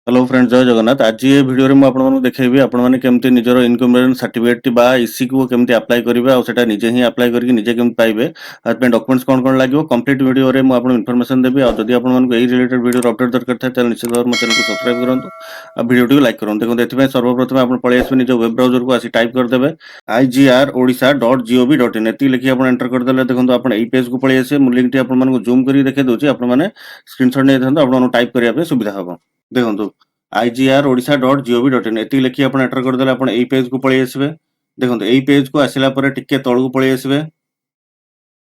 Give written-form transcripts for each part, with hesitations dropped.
Hello friends जय जगन्नाथ। आज ये वीडियो में आपको देखेबी आपण माने केमती निजर इनकम सर्टिफिकेट बा इसी को केमती अप्लाई करिवे आ सेटा निजे ही अप्लाई करके निजे केमती पाइबे आत डॉक्यूमेंट्स कोन कोन लागो कंप्लीट वीडियो रे मु आपन इन्फॉर्मेशन देबी। आ जदी आपण मानको एई रिलेटेड वीडियो अपडेट दरकार थाए त निश्चित भाव मो चैनल को सब्सक्राइब करंतु आ वीडियो को लाइक करंतु। देखो एथिबे सर्वप्रथम आपण पळे आसबे निज वेब ब्राउजर को आसी टाइप कर देबे igrodisa.gov.in एती लिखि आपण एंटर कर देले। देखो आपण एई पेज को पळे आसे मु लिंक टी आपण मानको जूम करी देखे दोची आपण माने स्क्रीनशॉट नै थांतो आपण टाइप करिया पे सुविधा हबो। देखो igrodisa.gov.in एती लिखि आपण एंटर कर देले। आपण एई पेज को पळे आसबे। देखो एई पेज को आसिला परे टिके तळु पळे आसबे।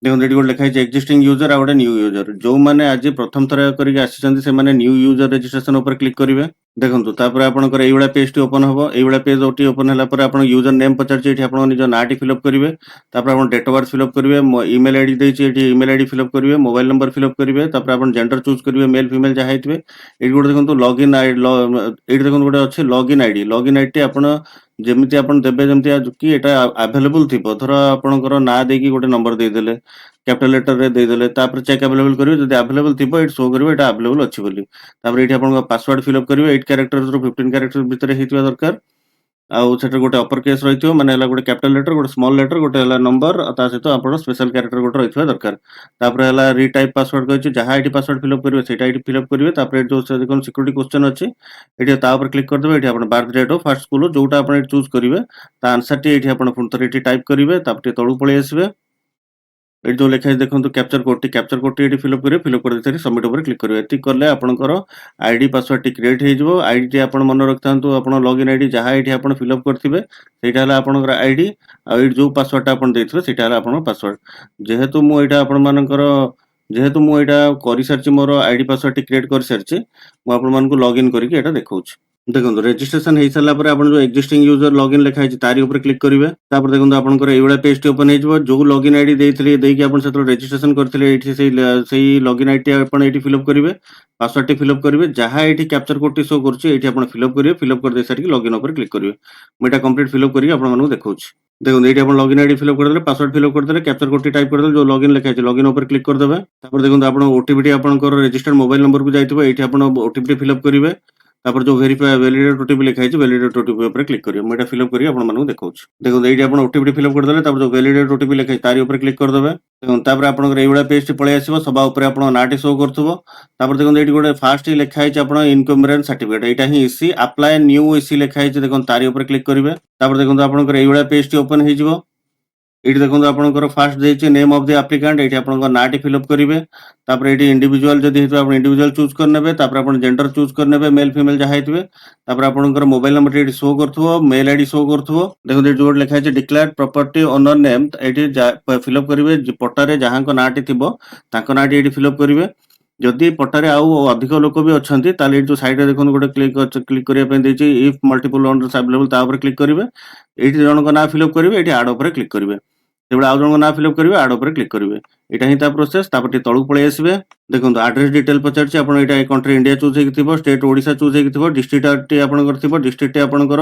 देखो एटी गोटे लिखा है एक्जिस्टिंग यूजर आ गोटे न्यू यूजर जो माने आज प्रथम थर करके आसी से माने न्यू यूजर रजिस्ट्रेशन ऊपर क्लिक करेंगे। देखो तापर आपनकर एई वाला पेज टी ओपन हबो। एई वाला पेज ओटी ओपन हला पर आपण यूजर नेम पचार छी एठी आपण निज नाटी फिलअप करिवे। तापर आपण डेट ऑफ बर्थ फिलअप करिवे। ईमेल आईडी देई छी एठी ईमेल आईडी फिलअप करिवे। मोबाइल नंबर फिलअप करिवे। तापर आपण जेंडर चूज करिवे मेल फीमेल जहा हेतबे। एठी गोटे देखंतु लॉगिन आईडी एठी देखंतु गोटे अछि लॉगिन आईडी। लॉगिन आईडी आपण जेमिति आपण देबे जेमिति कि एटा अवेलेबल थिबो। धर आपणकर ना देकी गोटे नंबर दे देले कैपिटल लेटर रे दे देले तापर चेक अवेलेबल करिवे। जदि अवेलेबल थिबो एट शो करिवे एटा अवेलेबल अछि बोली। तापर एठी आपण पासवर्ड फिलअप करिवे 8 कैरेक्टर्स रो 15 कैरेक्टर्स भीतर हेतिबा दरकार। आउ सेटर गोटे अपर केस रहिथियो माने हला गोटे कैपिटल लेटर गोटे स्मॉल लेटर गोटे हला नंबर ता सहित आपण स्पेशल कैरेक्टर गोटे रहिथिबा दरकार। तापर हला रीटाइप पासवर्ड कहछि जहा एठी पासवर्ड फिलअप करिवे सेटा एठी फिलअप करिवे। तापर एठी जो सिक्योरिटी क्वेश्चन अछि एठी ता ऊपर क्लिक कर देबे। एठी आपण birth date of first school जोटा आपण एठी चूज करिवे ता आंसर टी एठी आपण पुनतर एठी टाइप करिवे। तापर तळु पळे आसीबे। एठी जो लिखा है देखंतु कैप्चर कोड टी एठी फिलअप करिवे। फिलअप कर देथि सबमिट ऊपर क्लिक करिवे। एठी करले आपणकर आईडी पासवर्ड टी क्रिएट हे जिवो। आईडी टी आपण मन रखतांतु आपण लॉगिन आईडी जहा एठी आपण फिलअप करथिबे सेटा हला आपणकर आईडी आ एठी जो पासवर्ड आपण देथिबे सेटा हला आपण पासवर्ड। जेहेतु मु एटा आपण मानकर जेहेतु मु एटा करि सारछि मोर आईडी पासवर्ड टी क्रिएट कर सारछि मु आपण मानको लॉगिन करिके एटा देखौछि। देखो रजिस्ट्रेशन हो सारा पर जो एक्जिस्टिंग यूजर लॉगिन लिखा है तारी ऊपर क्लिक करेंगे। तापर देखो आपंकर ये पेज टी ओपन हो जो लॉगिन आईडी देते रजिस्ट्रेशन करते लॉगिन आईडी फिलअप करेंगे। पासवर्ड टी फिलअप करेंगे जहाँ ये कैप्चर कोड टी शो कर फिलअप करेंगे। फिलअप कर दे सारी लॉगिन ऊपर क्लिक करेंगे। मुझे कंप्लीट फिलअप करके आपको देखा। देखो ये लॉगिन आईडी फिलअप करदे पासवर्ड फिलअप करदे कैप्चर कोड टी टाइप करदे जो लॉगिन लिखा है लॉगिन ऊपर क्लिक करदे। तापर देखो आप ओटीपी आपंकर रजिस्टर्ड मोबाइल नंबर को जाइए ये ओटीपी फिलअप करेंगे। तापर जो वेरीफाई वैलिडेट ओटीपी लिखा है वैलिडेट ओटीपी ऊपर क्लिक करियो। मैं एटा फिलअप करी आपन मानू देखौछ। देखो एठी आपन ओटीपी फिलअप कर देले तापर जो वैलिडेट ओटीपी लिखा है तारी ऊपर क्लिक कर देबे। देखो तापर आपन एइबडा पेज टी पळे आसीबो सभा ऊपर आपन नाटी शो करथबो। तापर देखो एठी गोटे फास्ट लिखा है आपन इनकम सर्टिफिकेट एटा ही इसी अप्लाई न्यू इसी लिखा है। देखो तारी ऊपर क्लिक करिवे। तापर देखो आपन एइबडा पेज टी ओपन हे जिवो। एठी देखो आपनकर फास्ट देछि नेम ऑफ द एप्लिकेंट एठी आपनकर नाटी फिलअप करिवे। तापर एठी इंडिविजुअल जदी हेतु आपण इंडिविजुअल चूज कर नेबे। तापर आपण जेंडर चूज कर नेबे मेल फीमेल जहा हेतबे। तापर आपनकर मोबाइल नंबर एठी शो करथबो मेल आईडी शो करथबो। देखो एठी जोड लिखा है डिक्लेयर प्रॉपर्टी ओनर नेम एठी फिलअप करिवे पट्टारे जहांको नाटी थिबो तांको नाटी एठी फिलअप करिवे। जदि पट्टारे आउ अधिक लोक भी अछंती ताले जो साइड रे देखो गोटे क्लिक करिया पे देछि इफ मल्टीपल ओनर्स अवेलेबल ता ऊपर क्लिक करिवे। एठी जनक ना फिलअप करिवे एठी ऐड ऊपर क्लिक करिवे। जेबडा आउ जन ना फिलअप करिवे ऐड ऊपर क्लिक करिवे। एटा ही ता प्रोसेस। तापर टी तळु पळे आसीबे। देखो एड्रेस डिटेल पचारछि आपण एटा कंट्री इंडिया चूज हेकि थिबो स्टेट ओडिसा चूज हेकि थिबो डिस्ट्रिक्ट टी आपण करथिबो डिस्ट्रिक्ट टी आपणकर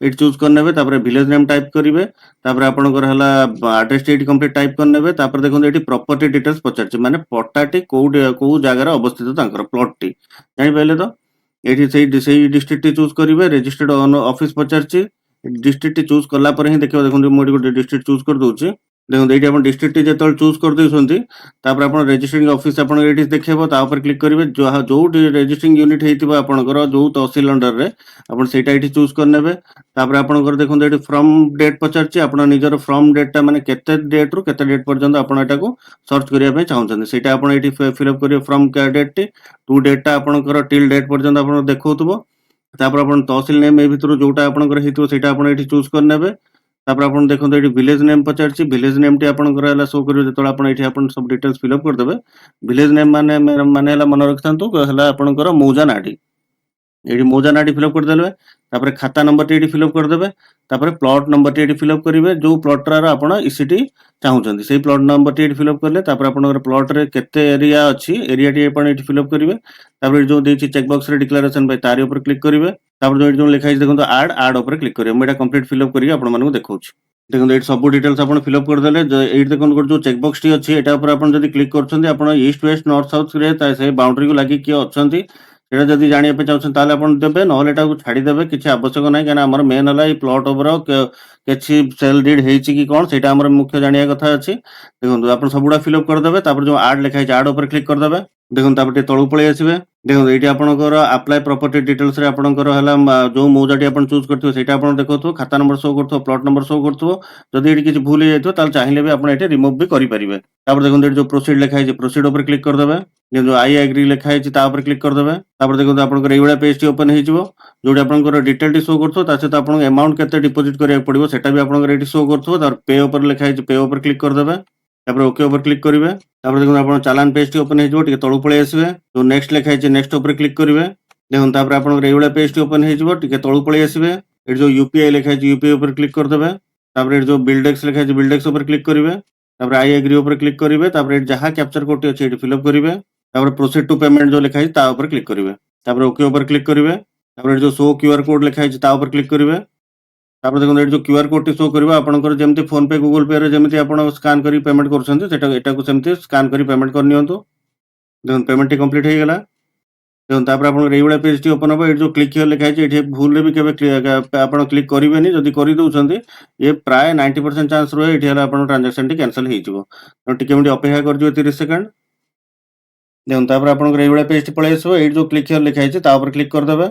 एट चूज कर नेबे। तापर विलेज नेम टाइप करिवे। तापर आपणकर हला एड्रेस टी कंप्लीट टाइप कर नेबे। तापर देखो एटी प्रॉपर्टी डिटेल्स पचारछि माने पट्टाटी को जगह रे अवस्थित तांकर प्लॉट टी जानि पहिले तो एटी सेही डिस्ट्रिक्ट टी चूज करिवे। रजिस्टर्ड ऑफिस पचारछि डिस्ट्रिक्ट टी चूज करला पर ही देखियो। देखो मो एटी डिस्ट्रिक्ट चूज कर दोछि। देखो ये आप डिस्ट्रिक्ट जो चूज कर देते तापर आप रजिस्ट्रिंग ऑफिस आप देखेबो ता ऊपर क्लिक करेंगे। जो रजिस्ट्रिंग यूनिट होइतिबो आपनकर जो तहसील अंडर रे आपण सेटा एठी चूज कर नेबे। तापर आपनकर देखो एठी फ्रॉम डेट पचारछि आपण निजर फ्रॉम डेट ता माने केते डेट रु केते डेट पर्यंत आपण एटा को सर्च करिया पे चाहउछन सेटा आपण एठी फिलअप करियो फ्रॉम डेट टी टू डेट ता आपनकर टिल डेट पर्यंत आपण देखौतबो। तापर आपण तहसील नेम ए भितरु जोटा आपनकर हेतिबो सेटा आपण एठी चूज कर नेबे। तापर आपण देखो ये विलेज नेम पचारछि विलेज नेम टी आपन करला शो करियो जेतोला आपण एठी आपण सब डिटेल्स फिलअप कर देबे। विलेज नेम माने माने हला मन रखथांतु हला आपण कर मौजा नाडी एठी मौजा नाडी फिलअप कर देबे। तापर खाता नंबर टी एठी फिलअप कर देबे। तापर प्लॉट नंबर टी एठी फिलअप करिवे जो प्लॉट रा आपण ईसीटी चाहउछन्ती सेही प्लॉट नंबर टी एठी फिलअप करले। तापर आपण प्लॉट रे केते एरिया अछि एरिया टी आपण एठी फिलअप करिवे। तापर जो देछि चेक बॉक्स रे डिक्लेरेशन बाय तारी ऊपर क्लिक करिवे। तापर जो लिखा है देखो ऐड ऊपर क्लिक करिवे। मैं कंप्लीट फिलअप करके आपण मानू देखौछि। देखो ये सब डिटेल्स आप फिलअप करदे देखो जो चेक बॉक्स टी अच्छी एटा ऊपर आप जब क्लिक कर ईस्ट वेस्ट नॉर्थ साउथ रे से बाउंड्री को लगी किए अच्छा ସେଇଟା ଯଦି ଜାଣିବା ପାଇଁ ଚାହୁଁଛନ୍ତି ତାହେଲେ ଆପଣ ଦେବେ, ନହେଲେ ଏଟାକୁ ଛାଡ଼ିଦେବେ, କିଛି ଆବଶ୍ୟକ ନାହିଁ। କାହିଁକିନା ଆମର ମେନ୍ ହେଲା ଏଇ ପ୍ଲଟ୍ ଓଭର କିଛି ସେଲ୍ ଡିଡ୍ ହେଇଛି କି କ'ଣ ସେଇଟା ଆମର ମୁଖ୍ୟ ଜାଣିବା କଥା ଅଛି। ଦେଖନ୍ତୁ ଆପଣ ସବୁଗୁଡ଼ା ଫିଲ୍ଅପ୍ କରିଦେବେ। ତାପରେ ଯୋଉ ଆଡ୍ ଲେଖା ହେଇଛି ଆଡ୍ ଉପରେ କ୍ଲିକ୍ କରିଦେବେ। ଦେଖନ୍ତୁ ତାପରେ ଟିକେ ତଳକୁ ପଳେଇ ଆସିବେ। ଦେଖନ୍ତୁ ଏଇଠି ଆପଣଙ୍କର ଆପ୍ଲାଏ ପ୍ରପର୍ଟି ଡିଟେଲ୍ସରେ ଆପଣଙ୍କର ହେଲା ଯୋଉ ମୌଜାଟି ଆପଣ ଚୁଜ୍ କରିଥିବେ ସେଇଟା ଆପଣଙ୍କୁ ଦେଖଉଥିବ, ଖାତା ନମ୍ବର ଶୋ କରୁଥିବ, ପ୍ଲଟ୍ ନମ୍ବର ଶୋ କରୁଥିବ। ଯଦି ଏଠି କିଛି ଭୁଲ ହେଇଯାଇଥିବ ତାହେଲେ ଚାହିଁଲେ ବି ଆପଣ ଏଠି ରିମୁଭ୍ ବି କରିପାରିବେ। ତାପରେ ଦେଖନ୍ତୁ ଏଠି ଯୋଉ ପ୍ରୋସିଡ୍ ଲେଖା ହେଇଛି ପ୍ରୋସିଡ୍ ଉପରେ କ୍ଲିକ୍ କରିଦେବେ। ଯୋଉ ଆଇ ଆଗ୍ରି ଲେଖା ହେଇଛି ତା ଉପରେ କ୍ଲିକ୍ କରିଦେବେ। ତାପରେ ଦେଖନ୍ତୁ ଆପଣଙ୍କର ଏଇଭଳିଆ ପେଜଟି ଓପନ୍ ହେଇଯିବ, ଯୋଉଠି ଆପଣଙ୍କର ଡିଟେଲ୍ଟି ଶୋ କରୁଥିବ, ତା ସହିତ ଆପଣଙ୍କୁ ଆମାଉଣ୍ଟ କେତେ ଡିପୋଜିଟ୍ କରିବାକୁ ପଡ଼ିବ ସେଟା ବି ଆପଣଙ୍କର ଏଠି ଶୋ କରୁଥିବ। ତାପରେ ପେ ଉପରେ ଲେଖା ହେଇଛି ପେ ଉପରେ କ୍ଲିକ୍ କରିଦେବେ। ତାପରେ ଓକେ ଉପରେ କ୍ଲିକ୍ କରିବେ। ତାପରେ ଦେଖନ୍ତୁ ଆପଣ ଚାଲାନ ପେଜଟି ଓପନ୍ ହେଇଯିବ, ଟିକେ ତଳକୁ ପଳେଇ ଆସିବେ। ଯୋଉ ନେକ୍ସଟ ଲେଖା ହେଇଛି ନେକ୍ସଟ ଉପରେ କ୍ଲିକ୍ କରିବେ। ଦେଖନ୍ତୁ ତାପରେ ଆପଣଙ୍କର ଏଇଭଳିଆ ପେଜଟି ଓପନ୍ ହେଇଯିବ, ଟିକେ ତଳକୁ ପଳେଇ ଆସିବେ। ଏଠି ଯୋଉ ୟୁପିଆଇ ଲେଖା ହେଇଛି ୟୁପିଆଇ ଉପରେ କ୍ଲିକ୍ କରିଦେବେ। ତାପରେ ଏଠି ଯୋଉ ବିଲ୍ଡେକ୍ସ ଲେଖା ହେଇଛି ବିଲ୍ଡେକ୍ସ ଉପରେ କ୍ଲିକ୍ କରିବେ। ତାପରେ ଆଇ ଆଗ୍ରି ଉପରେ କ୍ଲିକ୍ କରିବେ। ତାପରେ ଏଠି ଯାହା କ୍ୟାପ୍ଚର କୋଡଟି ଅଛି ଏଠି ଫିଲ୍ଅପ୍ କରିବେ। ତାପରେ ପ୍ରୋସିଡ୍ ଟୁ ପେମେଣ୍ଟ ଯୋଉ ଲେଖା ହେଇଛି ତା ଉପରେ କ୍ଲିକ୍ କରିବେ। ତାପରେ ଓକେ ଉପରେ କ୍ଲିକ୍ କରିବେ। ତାପରେ ଏଠି ଯୋଉ ଶୋ କ୍ୟୁଆର କୋଡ୍ ଲେଖା ହେଇଛି ତା ଉପରେ କ୍ଲିକ୍ କରିବେ। ତାପରେ ଦେଖନ୍ତୁ ଏଠି ଯୋଉ କ୍ୟୁଆର କୋଡଟି ଶୋ କରିବ ଆପଣଙ୍କର ଯେମିତି ଫୋନ ପେ ଗୁଗଲ ପେ ରେ ଯେମିତି ଆପଣ ସ୍କାନ୍ କରି ପେମେଣ୍ଟ କରୁଛନ୍ତି ଏଟାକୁ ସେମିତି ସ୍କାନ୍ କରି ପେମେଣ୍ଟ କରିନିଅନ୍ତୁ। ଦେଖନ୍ତୁ ପେମେଣ୍ଟଟି କମ୍ପ୍ଲିଟ୍ ହେଇଗଲା। ଦେଖନ୍ତୁ ତାପରେ ଆପଣଙ୍କର ଏଇଭଳିଆ ପେଜଟି ଓପନ୍ ହେବ। ଏଠି ଯୋଉ କ୍ଲିକ୍ ହିୟର ଲେଖା ହେଇଛି ଏଠି ଭୁଲରେ ବି କେବେ ଆପଣ କ୍ଲିକ୍ କରିବେନି। ଯଦି କରିଦଉଛନ୍ତି ଇଏ ପ୍ରାୟ 90% ଚାନ୍ସ ରୁହେ ଏଠି ହେଲା ଆପଣଙ୍କ ଟ୍ରାଞ୍ଜାକ୍ସନଟି କ୍ୟାନସଲ୍ ହେଇଯିବ। ତେଣୁ ଟିକେ ମିନିଟ୍ ଅପେକ୍ଷା କରିଯିବେ 30 ସେକେଣ୍ଡ। ଦେଖନ୍ତୁ ତାପରେ ଆପଣଙ୍କର ଏଇଭଳିଆ ପେଜଟି ପଳେଇ ଆସିବ। ଏଇଠି ଯୋଉ କ୍ଲିକ୍ ହିୟର ଲେଖା ହେଇଛି ତା ଉପରେ କ୍ଲିକ୍ କରିଦେବେ।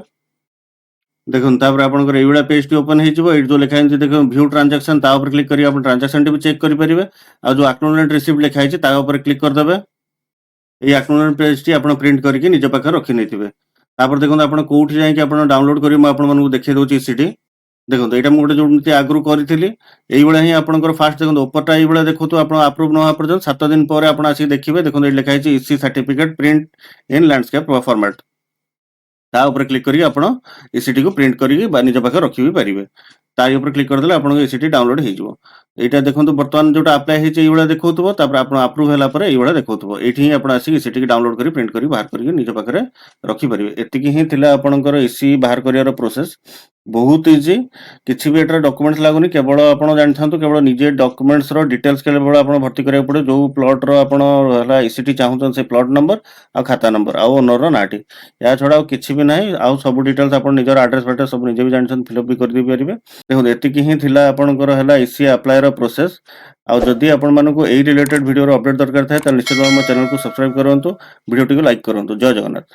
ଦେଖନ୍ତୁ ତାପରେ ଆପଣଙ୍କର ଏଇଭଳିଆ ପେଜଟି ଓପନ୍ ହେଇଯିବ। ଏଇଠି ଯୋଉ ଲେଖା ହେଇଛି ଦେଖନ୍ତୁ ଭ୍ୟୁ ଟ୍ରାଞ୍ଜାକ୍ସନ ତା ଉପରେ କ୍ଲିକ୍ କରି ଆପଣ ଟ୍ରାଞ୍ଜାକ୍ସନଟି ବି ଚେକ୍ କରିପାରିବେ। ଆଉ ଯୋଉ ଆକ୍ନୋଲେଜମେଣ୍ଟ ରିସିପ୍ଟ ଲେଖା ହେଇଛି ତା ଉପରେ କ୍ଲିକ୍ କରିଦେବେ। ଏଇ ଆକ୍ନୋଲେଜମେଣ୍ଟ ପେଜଟି ଆପଣ ପ୍ରିଣ୍ଟ କରିକି ନିଜ ପାଖରେ ରଖିନେଇଥିବେ। ତାପରେ ଦେଖନ୍ତୁ ଆପଣ କୋଉଠି ଯାଇକି ଆପଣ ଡାଉନଲୋଡ୍ କରିବେ ମୁଁ ଆପଣମାନଙ୍କୁ ଦେଖେଇ ଦଉଛି ଇସିଟି। ଦେଖନ୍ତୁ ଏଇଟା ମୁଁ ଗୋଟେ ଯେମିତି ଆଗରୁ କରିଥିଲି ଏଇଭଳିଆ ହିଁ ଆପଣଙ୍କର ଫାଷ୍ଟ ଦେଖନ୍ତୁ ଉପରଟା ଏଇଭଳିଆ ଦେଖଉଥିବ ଆପଣ ଆପ୍ରୁଭ୍ ନ ହେବା ପର୍ଯ୍ୟନ୍ତ 7 ଦିନ ପରେ ଆପଣ ଆସିକି ଦେଖିବେ। ଦେଖନ୍ତୁ ଏଠି ଲେଖା ହେଇଛି EC certificate print in landscape format. ତା ଉପରେ କ୍ଲିକ୍ କରିକି ଆପଣ ଇସିଟିକୁ ପ୍ରିଣ୍ଟ କରିକି ବା ନିଜ ପାଖରେ ରଖି ବି ପାରିବେ। ତାରି ଉପରେ କ୍ଲିକ୍ କରିଦେଲେ ଆପଣଙ୍କ ଇସିଟି ଡାଉନଲୋଡ୍ ହେଇଯିବ। ଏଇଟା ଦେଖନ୍ତୁ ବର୍ତ୍ତମାନ ଯୋଉଟା ଆପ୍ଲାଏ ହେଇଛି ଏଇଭଳିଆ ଦେଖଉଥିବ। ତାପରେ ଆପଣ ଆପ୍ରୁଭ୍ ହେଲା ପରେ ଏଇଭଳିଆ ଦେଖଉଥିବ। ଏଇଠି ହିଁ ଆପଣ ଆସିକି ଇସିଟିକି ଡାଉନଲୋଡ୍ କରି ପ୍ରିଣ୍ଟ କରି ବାହାର କରିକି ନିଜ ପାଖରେ ରଖିପାରିବେ। ଏତିକି ହିଁ ଥିଲା ଆପଣଙ୍କର ଇସି ବାହାର କରିବାର ପ୍ରୋସେସ୍। ବହୁତ ଇଜି, କିଛି ବି ଏଟାରେ ଡକୁମେଣ୍ଟସ୍ ଲାଗୁନି। କେବଳ ଆପଣ ଜାଣିଥାନ୍ତୁ କେବଳ ନିଜେ ଡକୁମେଣ୍ଟସର ଡିଟେଲ୍ସ କେବଳ ଆପଣ ଭର୍ତ୍ତି କରିବାକୁ ପଡ଼ିବ। ଯୋଉ ପ୍ଲଟ୍‌ର ଆପଣ ହେଲା ଇସିଟି ଚାହୁଁଛନ୍ତି ସେ ପ୍ଲଟ୍ ନମ୍ବର ଆଉ ଖାତା ନମ୍ବର ଆଉ ଓନରର ନାଁଟି। ଏହା ଛଡ଼ା ଆଉ କିଛି ବି ନାହିଁ। ଆଉ ସବୁ ଡିଟେଲ୍ସ ଆପଣ ନିଜର ଆଡ୍ରେସ୍ ଫାଡ୍ରେସ୍ ସବୁ ନିଜେ ବି ଜାଣିଛନ୍ତି ଫିଲ୍ଅପ୍ ବି କରିଦେଇ ପାରିବେ। ଦେଖନ୍ତୁ ଏତିକି ହିଁ ଥିଲା ଆପଣଙ୍କର ହେଲା ଇସି ଆପ୍ଲାଏର ପ୍ରୋସେସ୍। ଆଉ ଯଦି ଆପଣମାନଙ୍କୁ ଏଇ ରିଲେଟେଡ୍ ଭିଡିଓର ଅପଡେଟ୍ ଦରକାର ଥାଏ ତାହେଲେ ନିଶ୍ଚିତ ଭାବେ ମୋ ଚ୍ୟାନେଲକୁ ସବସ୍କ୍ରାଇବ୍ କରନ୍ତୁ। ଭିଡିଓଟିକୁ ଲାଇକ୍ କରନ୍ତୁ। ଜୟ ଜଗନ୍ନାଥ।